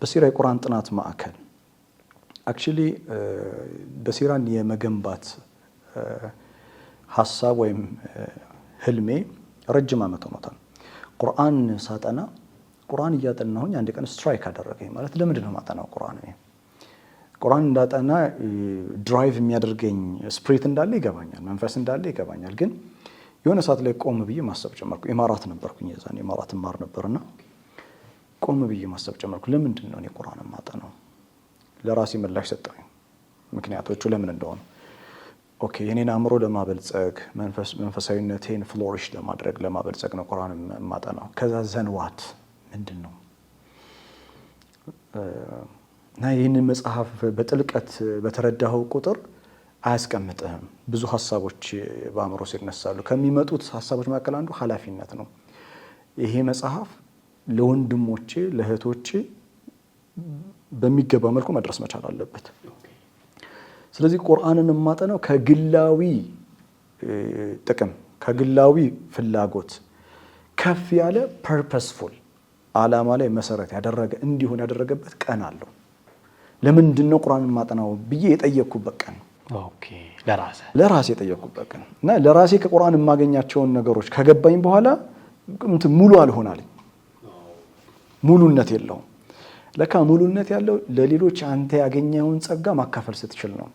በሲራ የቁርአን ጥናት ማዕከል አክቹሊ በሲራን የመገንባት ሐሳብ ወይም ህልሜ ረጅም ዓመት ሆኖታል። ቁርአን ሳጠና ቁርአን እያጠናሁኝ አንድ ቀን ስትራይክ አደረገኝ። ማለት ለምንድን ነው ማጠናው ቁርአን እንዳጠና ድራይቭ የሚያደርገኝ ስፕሪት እንዳለ ይገባኛል፣ መንፈስ እንዳለ ይገባኛል። ግን የሆነ ሰዓት ላይ ቆም ብዬ ማሰብ ጀመርኩ። ኢማራት ነበርኩኝ የዛኔ ኢማራት ማር ነበርና ቆም ብዬ ማሰብ ጀመርኩ። ለምንድን ነው እኔ ቁርአን ማጠናው? ለራሴ ምላሽ ሰጠኝ፣ ምክንያቶቹ ለምን እንደሆነ። ኦኬ የኔን አእምሮ ለማበልጸግ መንፈሳዊነቴን ፍሎሪሽ ለማበልጸግ ነው ቁርአን ማጠናው። ከዛ ዘንዋት ምንድን ነው እና ይህንን መጽሐፍ በጥልቀት በተረዳኸው ቁጥር አያስቀምጥህም። ብዙ ሀሳቦች በአእምሮ ሲነሳሉ። ከሚመጡት ሀሳቦች መካከል አንዱ ኃላፊነት ነው። ይሄ መጽሐፍ ለወንድሞቼ ለእህቶቼ በሚገባ መልኩ መድረስ መቻል አለበት። ስለዚህ ቁርአንን የማጠናው ከግላዊ ጥቅም ከግላዊ ፍላጎት ከፍ ያለ ፐርፐስፉል ዓላማ ላይ መሰረት ያደረገ እንዲሆን ያደረገበት ቀን አለው። ለምንድን ነው ቁርአንን ማጠናው ብዬ የጠየቅኩበት ቀን ነው። ኦኬ ለራሴ የጠየቅኩበት ቀን እና ለራሴ ከቁርአን የማገኛቸውን ነገሮች ከገባኝ በኋላ ሙሉ አልሆናለኝ። ሙሉነት የለውም። ለካ ሙሉነት ያለው ለሌሎች አንተ ያገኘውን ጸጋ ማካፈል ስትችል ነው።